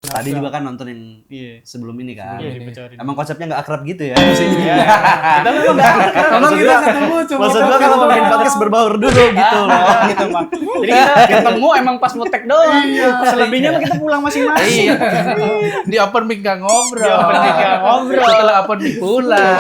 Tadi juga kan nonton yang sebelum ini kan. Dibocorin. Emang konsepnya nggak akrab gitu ya? Iya. Kita memang nggak akrab. Emang kita ketemu cuma Maksud gua kalau mau bikin podcast berbaur dulu gitu loh. Gitu, Pak. Jadi kita ketemu emang pas mau tag doang. Selebihnya mah kita pulang masing-masing. Iya. Di open mic nggak ngobrol. Di open mic nggak ngobrol. Setelah open mic pulang.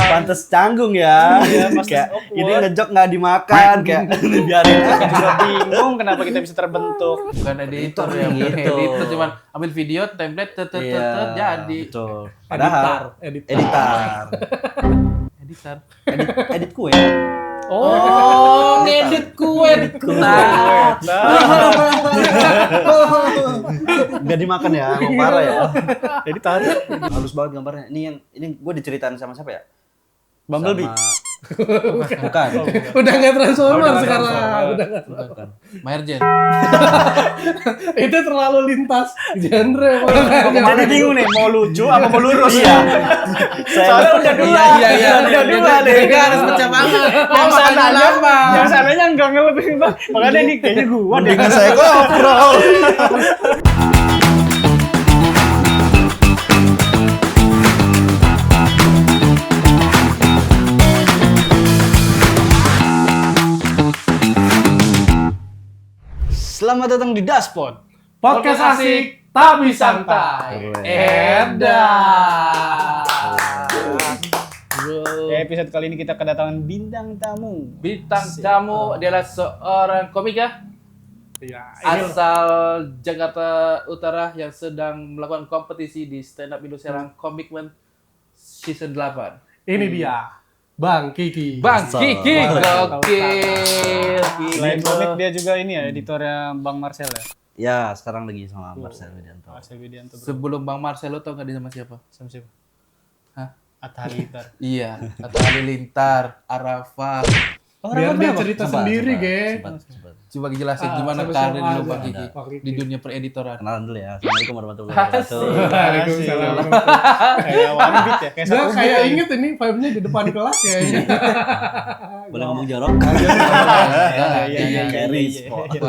Pantes canggung ya. Iya, pasti Kayak awkward. ini ngejok nggak dimakan kayak biarin aja. Juga bingung kenapa kita bisa terbentuk. Bukan editor yang Gitu. editor cuman ambil video template jadi Betul. editor, Padahal editor. editor. Edit kue. Oh, ngedit kue. Nah, Nggak dimakan ya, mau parah ya. Jadi tarik. Halus banget gambarnya. Ini gue diceritain sama siapa ya? Bumblebee. Bukan. Udah nggak transformer Udah nggak sekarang. Transformer. Udah nggak transformer. Bukan. Maherjen. Itu terlalu lintas genre. Mana bingung nih, mau lucu apa mau lurus? Iya. Soalnya udah dua. Iya. Udah dua deh. Mereka harus pecah banget. Yang sananya, yang sananya enggak ngelebih, Bang. Makanya ini kayaknya gua deh. Dengan saya ngobrol. Selamat datang di Daspot. Podcast asik tapi santai. Episode kali ini kita kedatangan bintang tamu. Bintang tamu adalah seorang komik ya, Iya, asal Jakarta Utara yang sedang melakukan kompetisi di Stand Up Indonesia Comic Man Season 8. ini dia, Bang Kiki. Bang Kiki, Tahu. gokil. Selain komik dia juga ini ya editornya Bang Marcel ya. Ya, sekarang lagi sama Marcel Widianto. Marcel Widianto. Bro. Sebelum Bang Marcelo tau nggak dia sama siapa? Sama siapa? Hah? Atta Halilintar. Iya, atau Halilintar, Arafat. Biar dia cerita Coba, sendiri, coba, geng. coba. Coba jelasin gimana sampai karir siapa lu aja. Bang Kiki Bang Kiki. di dunia pereditoran. Kenalan dulu ya. Assalamualaikum warahmatullahi wabarakatuh. Waalaikumsalam. Kayak one beat ya, kayak Gak satu kayak beat. inget ini vibe-nya di depan kelas ya. Boleh ngomong jorok? Iya. Carry iya. sport. Ini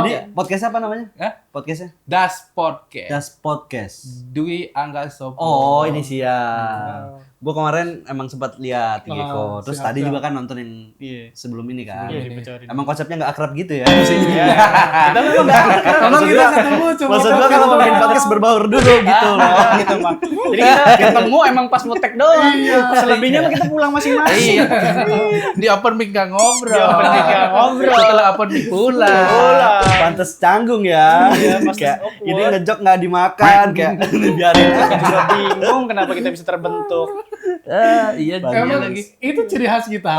Ini podcast apa namanya? Hah? Podcastnya? Das Podcast. Das Podcast. Dwi Angga Sopo. Oh, ini siap. Gue kemarin emang sempat lihat Geko. Terus siap, tadi siap. juga kan nonton yang Iya. sebelum ini kan. Iya, dibocorin. Emang konsepnya nggak akrab gitu ya? Iya. Kita memang nggak akrab. Emang kita ketemu cuma Maksud gue kalau mau bikin podcast berbaur dulu gitu loh. Gitu, Pak. Jadi kita ketemu emang pas mau tag doang. Selebihnya mah kita pulang masing-masing. Iya. Di open mic nggak ngobrol. Di open mic nggak ngobrol. Setelah open mic pulang. Pantes canggung ya. Iya, pasti Kayak awkward. ini ngejok nggak dimakan kayak biarin aja. Juga bingung kenapa kita bisa terbentuk. Iya, Emang lagi. itu ciri khas kita.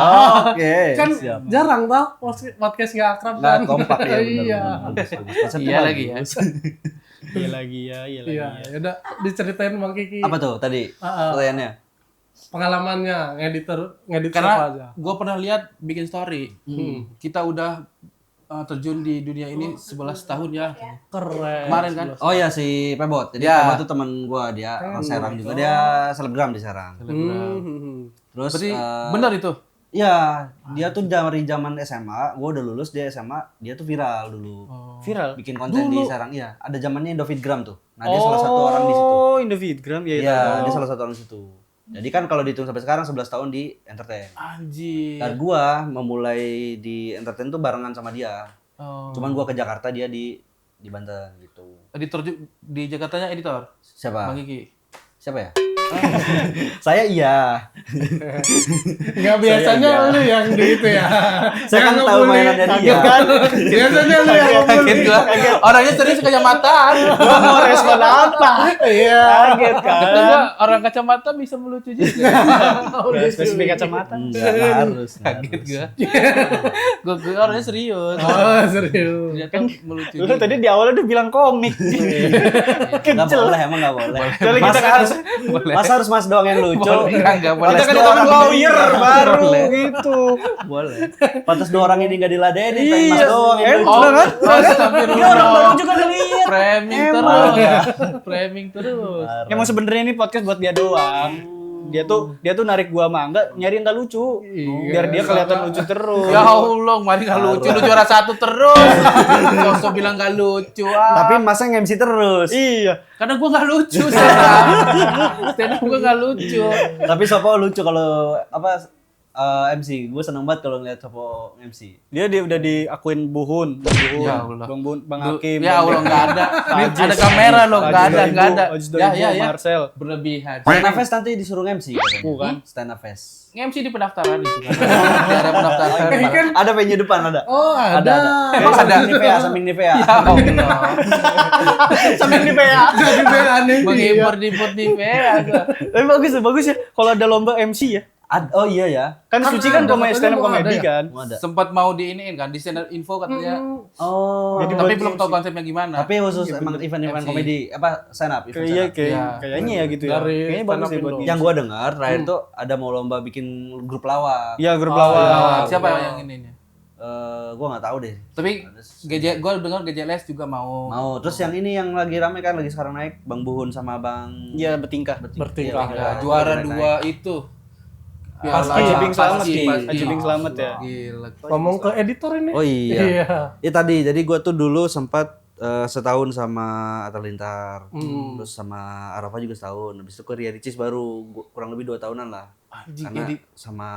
Oke, Kan siap. jarang tau podcast nggak akrab Nggak kan. kompak ya. Iya. Iya lagi ya. Iya lagi ya. Iya, udah diceritain Bang Kiki. Apa tuh tadi Ah, ah. pertanyaannya? Pengalamannya ngedit siapa aja. Karena gue pernah lihat bikin story. Kita udah terjun di dunia ini 11 tahun ya. Keren. Kemarin kan. Oh ya si Pebot. Jadi Ya. Pebot tuh temen gua, dia orang Serang juga. Dia selebgram di Serang. Terus Berarti benar itu. ya, dia tuh dari zaman SMA, gua udah lulus, dia SMA, dia tuh viral dulu. Viral. Bikin konten di Serang, iya. Ada zamannya Indofitgram tuh. Nah, dia salah satu orang di situ. Oh, Indofitgram ya. Iya, dia salah satu orang di situ. Jadi kan kalau dihitung sampai sekarang 11 tahun di entertain. Anjir. Dan gua memulai di entertain tuh barengan sama dia. Oh. Cuman gua ke Jakarta, dia di Banten gitu. Editor di Jakartanya editor. Siapa? Bang Kiki. Siapa ya? Saya iya. Nggak biasanya Saya lu yang di itu ya. Saya kan Yang tahu ngebully. mainannya dia. Kaget kan? Biasanya lu yang Kaget ngebully. gua. Orangnya serius kacamataan. Gua mau respon apa? Iya. Kaget kan. Kata gua orang kacamata bisa melucu juga. Udah spesifik kacamata. Nggak harus. Kaget gua. Gua orangnya serius. Oh, serius. Ternyata melucu. Lu tadi di awal udah bilang komik. Nggak boleh, emang nggak boleh. Soalnya kita kan harus Masa harus mas doang yang lucu? Enggak boleh. kita kan dua orang orang lawyer baru Boleh. gitu. Boleh. Pantas dua orang ini nggak diladenin, pengen mas Iya. doang yang lucu. Oh, kan? astagfirullah. Ini orang baru juga ngeliat. Framing Emang. terus. Framing terus. Emang sebenarnya ini podcast buat dia doang. Dia tuh narik gua sama Angga nyari yang gak lucu. Biar dia kelihatan lucu terus. Ya Allah, mari nggak lucu, lu juara 1 terus. Sosok bilang nggak lucu. Tapi masa nge-MC terus. Iya. Karena gua nggak lucu stand up gua nggak lucu. Tapi Sopo lucu kalau MC. Gue seneng banget kalau ngeliat Sopo MC. Dia udah diakuin Buhun. Ya Allah. Bang Hakim. Ya Allah, nggak ada. Ada kamera loh, nggak ada. Ya. Marcel. Berlebihan. Stand Up Fest nanti disuruh MC katanya. Bukan. Stand Up Fest. MC di pendaftaran itu kan. Ada pendaftaran. Ada venue depan ada. Oh, ada. Emang ada Nivea, samping Nivea. Ya Allah. Sampai di PA. Jadi dia aneh. Mengimpor di PA. Tapi bagus ya kalau ada lomba MC ya. Oh iya ya. Kan Suci kan ada, stand up katanya mau komedi ada ya? kan. Ada. Sempat mau diiniin kan di stand up info katanya. Oh. Jadi Tapi buat belum MC. tahu konsepnya gimana. Tapi khusus emang event-event MC. komedi stand up, event stand up. Kayaknya ya gitu ya. Dari Kayaknya stand bagus up ya buat Indo. Yang gua dengar terakhir tuh ada mau lomba bikin grup lawak. Iya, grup Oh, lawak. Siapa yang ininya? Gua nggak tahu deh. Tapi gua dengar GJLS juga mau. Mau. Terus yang ini yang lagi rame kan lagi sekarang naik Bang Buhun sama Bang Iya, bertingkah. Bertingkah. Ya, juara 2 itu. Paski, Haji Bing Slamet Paski. Haji Bing Slamet ya. Gila. Ngomong ke editor ini. Oh iya. Iya. Ya tadi jadi gua tuh dulu sempat setahun sama Atta Lintar. Terus sama Arafa juga setahun. Habis itu ke Ria Ricis baru kurang lebih 2 tahunan lah. Karena sama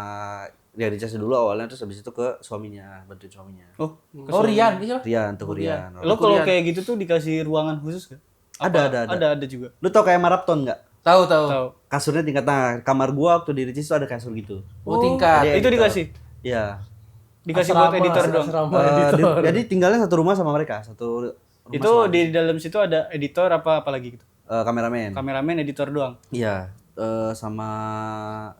Ria Ricis dulu awalnya terus habis itu ke suaminya, bantuin suaminya. Oh, Oh, Rian, iya. Rian, Teguh Rian. lo kalau kayak gitu tuh dikasih ruangan khusus kan? Ada juga. Lu tau kayak Marathon nggak? Tahu. Tahu. Kasurnya tingkat kamar gua waktu di Ricis tuh ada kasur gitu. Oh, tingkat. Jadi Itu editor. dikasih. Iya. Dikasih buat editor dong. Asrama editor. Jadi tinggalnya satu rumah sama mereka, satu rumah Itu sama- di dalam situ ada editor apa lagi gitu? kameramen. Kameramen, editor doang. Iya, sama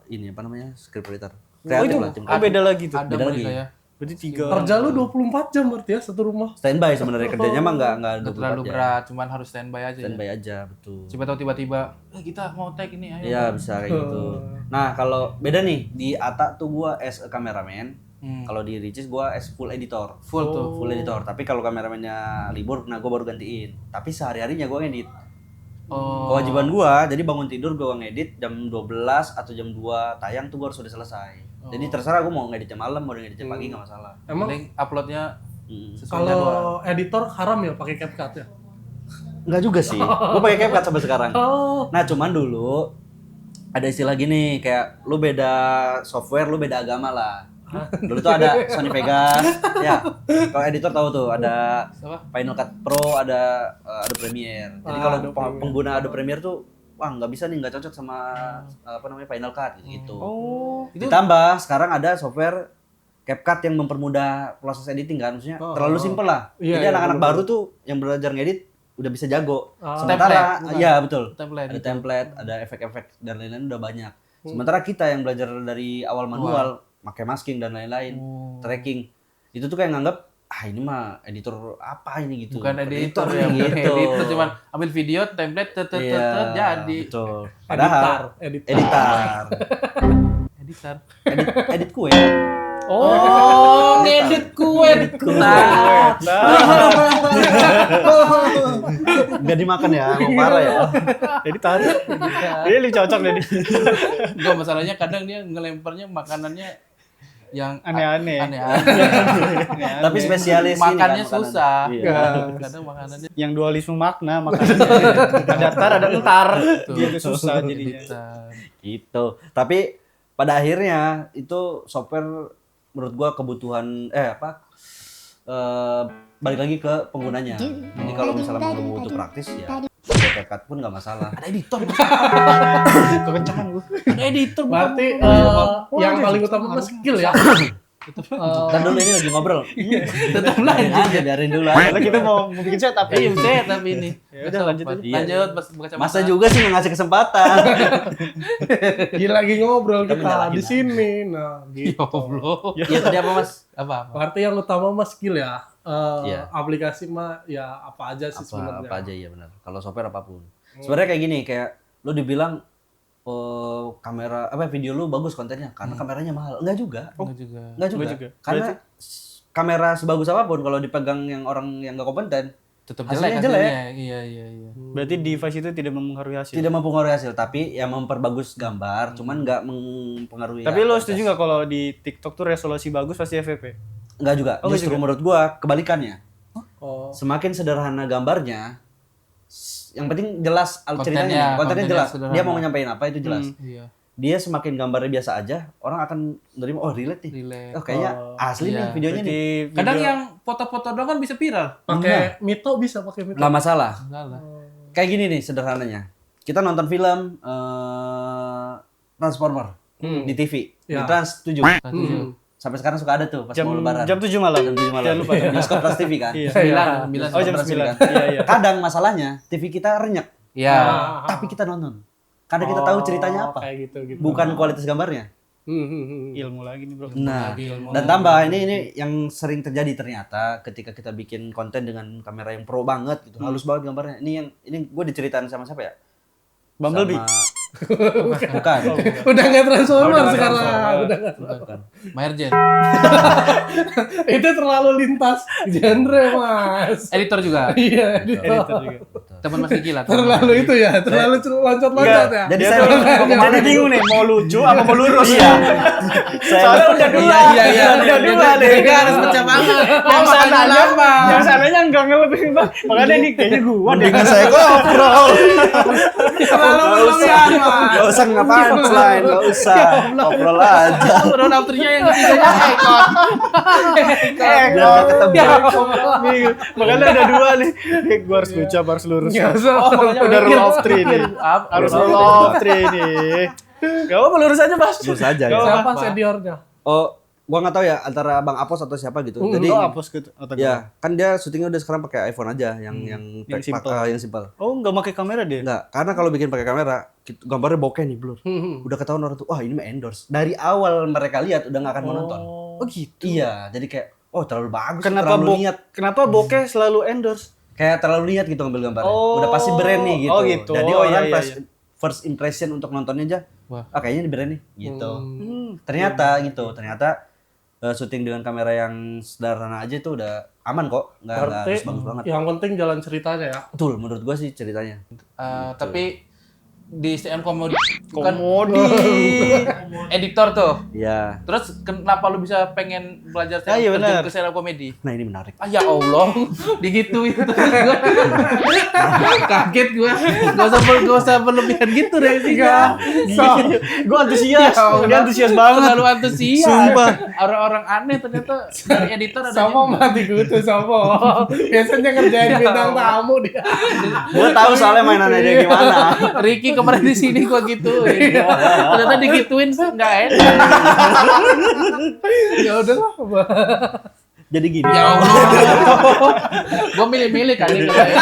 ini apa namanya? Scriptwriter. Oh Kreatif itu lah tim. beda lagi tuh. Ada Beda mereka lagi. ya. Berarti 3 Kerja lu 24 jam berarti ya satu rumah. Standby sebenarnya kerjanya mah enggak Nggak 24 terlalu jam. berat, cuman harus standby aja. Standby aja, betul. Coba tahu tiba-tiba, kita mau tag ini, ayo. Iya, bisa kayak gitu. Nah, kalau beda nih, di Ata tuh gua as a cameraman. Kalau di Ricis gua as full editor. Full tuh. Full editor. Tapi kalau kameramennya libur, nah gua baru gantiin. Tapi sehari-harinya gua ngedit. Oh. Kewajiban gua, jadi bangun tidur gua ngedit jam 12 atau jam 2 tayang tuh gua harus sudah selesai. Jadi terserah gua mau ngedit jam malam, mau ngedit jam pagi nggak masalah. Emang Penting uploadnya Hmm. sesuai jadwal. kalau editor haram ya pakai CapCut ya? Enggak juga sih. Gua pakai CapCut sampai sekarang. Oh. Nah, cuman dulu ada istilah gini kayak lu beda software, lu beda agama lah. Dulu tuh ada Sony Vegas, ya. Kalau editor tahu tuh ada Apa? Final Cut Pro, ada Adobe Premiere. Jadi kalau Adobe Premiere. pengguna Adobe Premiere tuh wah nggak bisa nih, nggak cocok sama apa namanya Final Cut gitu. Oh. Ditambah sekarang ada software CapCut yang mempermudah proses editing kan, maksudnya terlalu simpel lah. Iya, Jadi iya, anak-anak bener-bener. baru tuh yang belajar ngedit udah bisa jago. Ah. Sementara Template, iya betul. Template Ada gitu. template, ada efek-efek dan lain-lain udah banyak. Sementara kita yang belajar dari awal manual, pakai masking dan lain-lain, tracking, itu tuh kayak nganggap ini mah editor apa ini gitu. Bukan editor ya, gitu. editor cuman ambil video, template, Iya, jadi. betul. Editor, Padahal editor. Editor. edit kue. Oh, ngedit kue. Nah, Gak dimakan ya, mau parah ya. Jadi tarik. Dia lebih cocok jadi. Enggak, masalahnya kadang dia ngelemparnya makanannya yang Aneh-aneh. aneh-aneh. Tapi spesialis ini Makannya kan, makanan. susah. Iya. Kadang makanannya Yang dualisme makna makanannya. Ada tar, ada entar. Gitu susah jadinya. editor. Gitu. Tapi pada akhirnya itu software menurut gua kebutuhan balik lagi ke penggunanya. Jadi kalau misalnya mau lu butuh praktis ya CapCut pun nggak masalah. Ada editor. Kekencangan gua. Ada editor. Berarti yang paling utama mah skill ya. Dan dulu ini lagi ngobrol. Tetap Biarin lanjut. aja, biarin dulu Karena aja. kita mau bikin setup ya. Iya, saya tapi ini. Ya udah, lanjut aja. Lanjut pas buka kacamata. Masa juga sih nggak ngasih kesempatan. Gila lagi ngobrol Kita kita menyalahkan. di sini. Nah, Ya gitu. Allah. Iya tadi apa Mas? Apa? Berarti yang utama mah skill ya. Iya. Aplikasi mah ya apa aja sih sebenarnya. Apa aja ya benar. Kalau software apapun. Sebenarnya kayak gini, kayak lu dibilang kamera video lu bagus kontennya karena kameranya mahal. Enggak juga. Enggak juga. Enggak juga. Enggak juga. Karena kamera sebagus apapun kalau dipegang yang orang yang enggak kompeten, Tetap Hasilnya jelek jelek. hasilnya. Iya. Berarti device itu tidak mempengaruhi hasil. Tidak mempengaruhi hasil, tapi ya memperbagus gambar, cuman nggak mempengaruhi. Tapi lo setuju nggak kalau di TikTok tuh resolusi bagus pasti FVP? Nggak juga. Oh, nggak Justru juga? menurut gua kebalikannya. Oh. Semakin sederhana gambarnya, yang penting jelas Kontennya, kontennya kontennya jelas. sederhana. Dia mau menyampaikan apa itu jelas. Iya. Dia semakin gambarnya biasa aja, orang akan menerima oh relate nih. Relate. Oh kayaknya asli Iya. nih videonya nih. Berarti Kadang video- yang foto-foto doang kan bisa viral. Pakai Mito bisa pakai Mito. Nggak masalah. Enggak lah. Kayak gini nih sederhananya. Kita nonton film Transformer di TV, di Ya. Trans 7. Sampai sekarang suka ada tuh pas jam mau lebaran. jam 7 malam. Jam 7 malam. Jangan lupa. Bioskop Trans TV kan. Iya. 9. Oh jam Trans TV 9. kan. Iya. Kadang masalahnya TV kita renyek, Iya. tapi kita nonton. Karena kita tahu ceritanya apa. Kayak gitu. Bukan kualitas gambarnya. Ilmu lagi nih, Bro. Nah, Ilmu. dan tambah ini yang sering terjadi ternyata ketika kita bikin konten dengan kamera yang pro banget gitu, halus banget gambarnya. Ini gue diceritain sama siapa ya? Bumblebee. Bukan. Udah nggak Transformer Udah nggak sekarang. Transformer. Udah nggak. Bukan. Maherjen. Itu terlalu lintas genre, Mas. Editor juga. Iya, Editor juga. Teman Mas Kiki lah. terlalu itu ya, terlalu loncat-loncat ya. Jadi Dia saya tuh mau kemana bingung nih, mau lucu apa mau lurus Iya. Soalnya udah dua. Iya. Udah dua deh. Dia harus pecah banget. Yang sananya, yang sananya enggak ngelebih bang. Makanya ini kayaknya gua deh. dengan saya ngobrol. Terlalu berlebihan, Mas. Gak usah ngapain selain, gak usah. Ngobrol aja. Round afternya yang ketiganya ekor. Biar gak ketebak. Bingung. Makanya udah dua nih. Nih gua harus lucu apa harus lurus. Nggak usah. Udah rule of three nih. Harus rule of three nih. Gak apa-apa lurus aja Mas. Lurus aja ya. Siapa seniornya? Oh, gua nggak tahu ya antara Bang Apos atau siapa gitu. Jadi Lo hapus gitu. ya, kan dia syutingnya udah sekarang pakai iPhone aja yang Yang simple. Oh enggak pakai kamera dia? Enggak, karena kalau bikin pakai kamera, gambarnya bokeh nih blur. Udah ketahuan orang tuh, wah ini mah endorse. Dari awal mereka lihat udah nggak akan mau nonton. Oh gitu. Iya, jadi kayak, oh terlalu bagus, Kenapa terlalu niat. Kenapa bokeh selalu endorse? Kayak terlalu niat gitu ngambil gambarnya. Oh. Udah pasti brand nih gitu. Oh, gitu. Jadi Oh, orang iya, iya. first impression untuk nontonnya aja, Wah. kayaknya ini brand nih gitu. Ternyata syuting dengan kamera yang sederhana aja itu udah aman kok, nggak Berarti harus bagus banget. yang penting jalan ceritanya ya. Betul, menurut gua sih ceritanya. Tapi di stand komedi kan Komodi. editor tuh. Iya. Terus kenapa lu bisa pengen belajar Ah, iya, terjun benar. ke stand up comedy? Nah ini menarik. Ah ya Allah, digituin terus gua. Kaget gua. Gak usah berlebihan gitu reaksinya. Gue antusias. Dia antusias banget. Terlalu antusias. Sumpah. Orang-orang aneh ternyata dari editor ada Sama mati kutu sama. Biasanya kerjain bintang tamu dia. Gua tahu soalnya mainannya dia gimana. Ricky kemarin di sini gua gituin. Ternyata digituin nggak enak. Ya udahlah. Jadi gini. Ya Allah. Gua milih-milih kali kalau ya.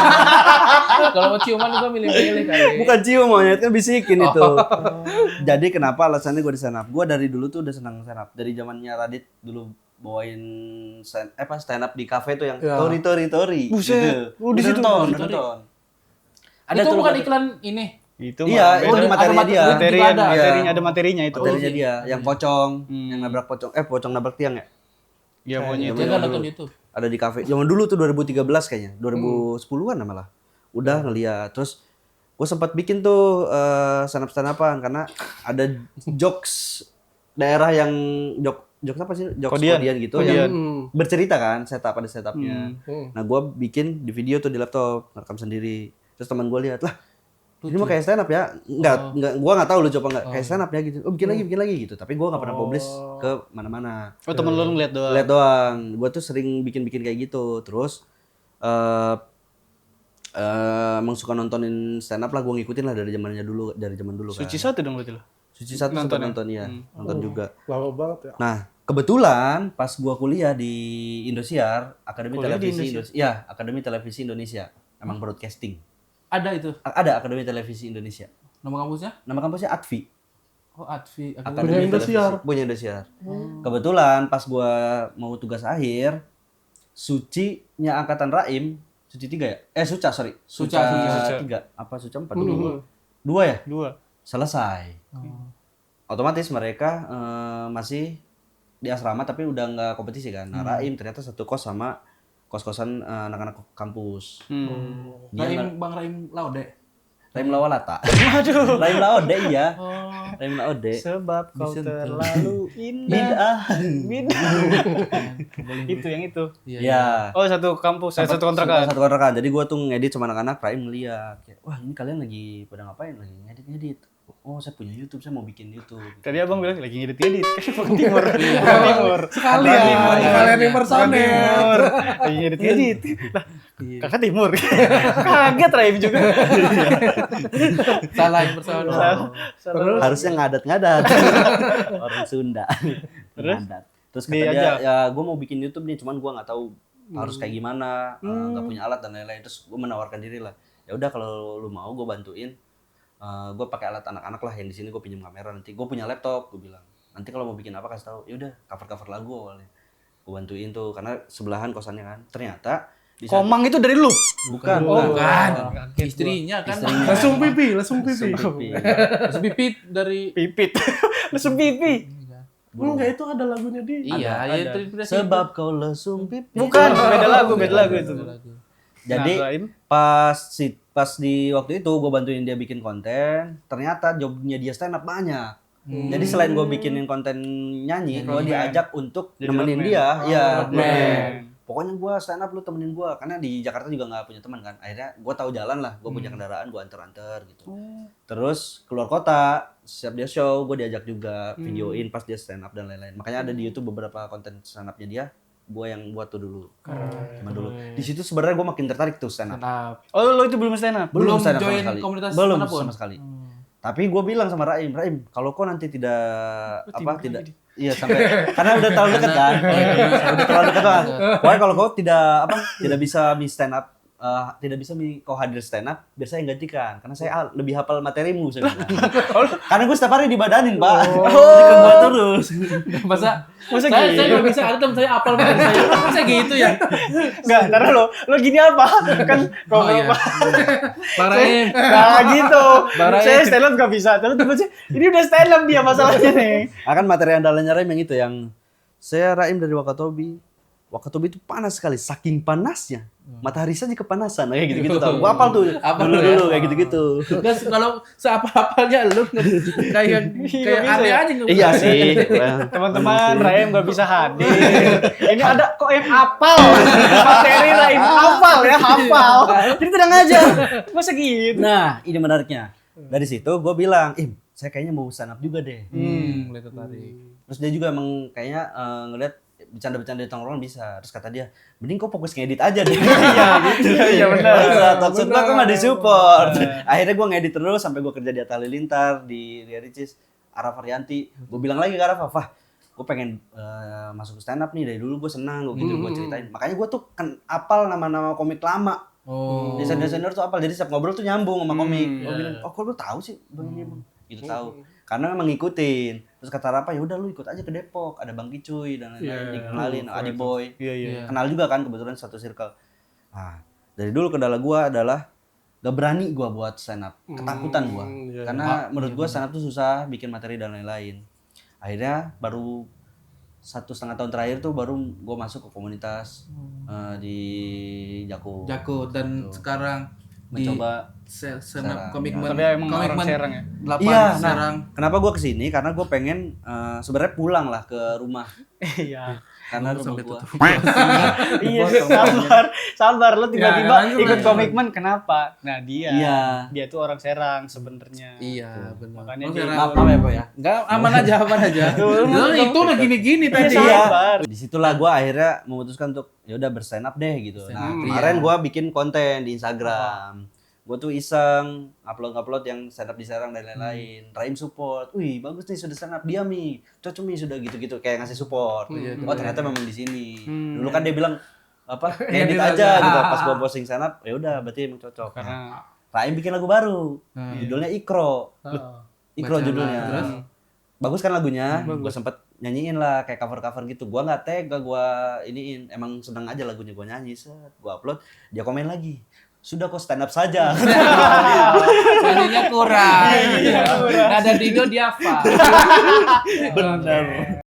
Kalau mau ciuman gua milih-milih kali. Bukan cium monyet kan bisikin itu. Jadi kenapa alasannya gue di stand up? Gue dari dulu tuh udah senang stand up. Dari zamannya Radit dulu bawain stand up di kafe tuh yang Ya. tori. Buset. Gitu. Di situ. Nonton. Itu tuh bukan logo- iklan ini. Itu Iya, itu mah. di materinya dia. Materinya ada materinya itu. Materinya dia, yang pocong, yang nabrak pocong, pocong nabrak tiang ya. Iya pokoknya itu. Dia nggak nonton YouTube. Ada di kafe. Zaman dulu tuh 2013 kayaknya, 2010-an malah. Udah ngeliat. Terus gue sempat bikin tuh stand-upan karena ada jokes daerah yang jokes apa sih? Jokes Kodian. kodian gitu Kodian. yang bercerita kan, ada setupnya. Nah gue bikin di video tuh di laptop, rekam sendiri. Terus teman gue lihat, lah ini mah kayak stand up ya? Enggak, gue nggak tahu lu coba nggak kayak stand up ya gitu. Oh bikin lagi gitu. Tapi gue nggak pernah publish ke mana-mana. Oh temen lu ngeliat doang. Lihat doang. Gue tuh sering bikin kayak gitu. Terus emang suka nontonin stand up lah. Gue ngikutin lah dari zaman dulu kan. Suci satu dong berarti lo. Suci satu Nonton ya? nonton ya. Nonton juga. Lama banget ya. Nah kebetulan pas gue kuliah di Indosiar, Akademi Kuliah di Televisi Indonesia. Ya, Akademi Televisi Indonesia. Emang broadcasting. Ada itu. Ada Akademi Televisi Indonesia. Nama kampusnya? Nama kampusnya ADVI. Oh, Advi. Akademi Indosiar. Televisi. Punya Indosiar. Kebetulan pas gua mau tugas akhir, Suci-nya angkatan Raim, Suci 3 ya? Suca, sorry. Suca. 3. Apa Suca 4? Dua ya? Dua. Selesai. Otomatis mereka masih di asrama tapi udah nggak kompetisi kan. Nah, Raim ternyata satu kos sama kos-kosan anak-anak kampus. Bang Raim Laude. Raim Lawalata. Waduh. Raim Laode iya. Raim Laode. Sebab kau Bisa terlalu indah. Itu yang itu. Iya. Oh, satu kampus, satu kontrakan. Satu kontrakan. Jadi gua tuh ngedit sama anak-anak, Raim ngeliat. Kayak, wah ini kalian lagi pada ngapain? Lagi ngedit. Oh saya punya YouTube, saya mau bikin YouTube. Tadi abang bilang lagi ngedit kan Bang Timur. Bang Timur. Kalian yang personel. Lagi ngedit. Lah, kakak Timur. Kaget Raim juga. Salah yang personal. Terus Harusnya ngadat-ngadat. Orang Sunda. Ngadat. Terus kata dia, ya gue mau bikin YouTube nih, cuman gue nggak tahu harus kayak gimana, nggak punya alat dan lain-lain. Terus gue menawarkan diri lah. Ya udah kalau lu mau gue bantuin. Gue pakai alat anak-anak lah yang di sini gue pinjam kamera, nanti gue punya laptop, gue bilang nanti kalau mau bikin apa kasih tahu. Ya udah cover lagu awalnya gue bantuin tuh karena sebelahan kosannya kan. Ternyata Komang itu dari lu. bukan Istrinya kan. Langsung pipi. Langsung Pipit dari Pipit. Langsung pipi. Enggak, itu ada lagunya di. iya, ada. Sebab kau lesung pipi. Bukan, beda lagu itu. Jadi Nah, Raim. pas di waktu itu gue bantuin dia bikin konten, ternyata jobnya dia stand up banyak. Jadi selain gue bikinin konten nyanyi, gue diajak untuk Jadi nemenin roadman. dia. Iya, roadman. roadman. Pokoknya gue stand up lu temenin gue, karena di Jakarta juga nggak punya teman kan. Akhirnya gue tahu jalan lah, gue punya kendaraan, gue anter gitu. Terus keluar kota, setiap dia show gue diajak juga videoin pas dia stand up dan lain-lain. Makanya ada di YouTube beberapa konten stand upnya dia. Gue yang buat tuh dulu, cuma dulu. Di situ sebenarnya gue makin tertarik tuh stand up. Oh, lo itu belum stand up? Belum stand up join sama sekali. komunitas belum manapun? sama sekali. Tapi gue bilang sama Raim, kalau kau nanti tidak tidak, iya sampai karena udah terlalu dekat kan, udah terlalu dekat kan. Pokoknya kalau kau tidak bisa stand up, tidak bisa kau hadir stand up, biar saya yang gantikan, karena saya lebih hafal materimu saya bilang. Karena gue setiap hari dibadanin pak, jadi gue terus. Masa Masa saya gitu? nggak bisa, ada teman saya apal materi saya. Masa gitu ya? Enggak, ntar lo gini apa? Kan Oh iya. Bang Raim. Nah gitu. Raim. Saya stand up gak bisa. Terus tiba ini udah stand up dia masalahnya nih. Akan materi andalannya Raim yang itu, yang saya Raim dari Wakatobi. Wakatobi itu panas sekali, saking panasnya matahari saja kepanasan, kayak gitu-gitu tau. Gua apal tuh, Apal dulu ya? kayak gitu-gitu. Guys, kalau seapa-apanya lu kayak aneh aja nggak Iya bisa. sih. Teman-teman, Raim gak bisa hadir. Ini ada kok yang hafal. Materi Raim hafal ya, hafal. Jadi tenang aja. Masa gitu? Nah, ini menariknya. Dari situ gue bilang, saya kayaknya mau stand up juga deh. Mulai tertarik. Terus dia juga emang kayaknya ngeliat bercanda-bercanda di tongkrongan bisa. Terus kata dia, mending kok fokus ngedit aja deh. Iya benar. Maksud gue kok gak disupport. Akhirnya gue ngedit terus sampai gue kerja di Atta Halilintar, di Ria Ricis, Araf Arianti. Gue bilang lagi ke Araf, gue pengen masuk stand up nih, dari dulu gue senang, gue ceritain. Makanya gue tuh kan apal nama-nama komik lama. Desainer tuh apal, jadi setiap ngobrol tuh nyambung sama komik. Gue bilang, kok lu tahu sih bang ini bang? Gitu tahu. Karena memang ngikutin. Terus kata Rafa, ya udah lu ikut aja ke Depok, ada Bang Kicuy dan lain-lain, dikenalin, Adi Boy. Iya. Kenal juga kan kebetulan satu circle. Nah, dari dulu kendala gua adalah gak berani gua buat stand up, ketakutan gua. Karena menurut gua stand up tuh susah, bikin materi dan lain-lain. Akhirnya baru 1,5 tahun terakhir tuh baru gue masuk ke komunitas di Jakut Dan sekarang mencoba senap komitmen. Tapi emang orang Serang ya? 8 iya, Serang. kenapa gue kesini? Karena gue pengen sebenarnya pulang lah ke rumah. Iya. Karena rumah gue. Iya, sabar. Lo tiba-tiba Ya, ikut komitmen kenapa? Nah dia, Iya. dia tuh orang Serang sebenarnya. Iya, benar. Makanya Oh, dia Serang. Maaf ya Pak ya. Enggak, aman aja. Lu itu udah gini-gini tadi. sabar. Disitulah gue akhirnya memutuskan untuk ya udah berstand up deh gitu. Nah kemarin gue bikin konten di Instagram. Gue tuh iseng upload yang stand up di Serang dan lain-lain. Raim support, wih bagus nih sudah stand up, dia Mi, cocok Mi sudah gitu-gitu kayak ngasih support. Oh ternyata memang di sini. Dulu kan dia bilang apa edit aja gitu. Pas gue posting stand up, ya udah berarti emang cocok. Karena Raim bikin lagu baru, judulnya Ikro. Ikro judulnya. Terus? Bagus kan lagunya, gue sempet nyanyiin lah kayak cover-cover gitu. Gue nggak tega, gue iniin, emang seneng aja lagunya gue nyanyi, gue upload, dia komen lagi. Sudah kok stand up saja. Nyanyinya kurang. Nada Dido dia hafal. Benar.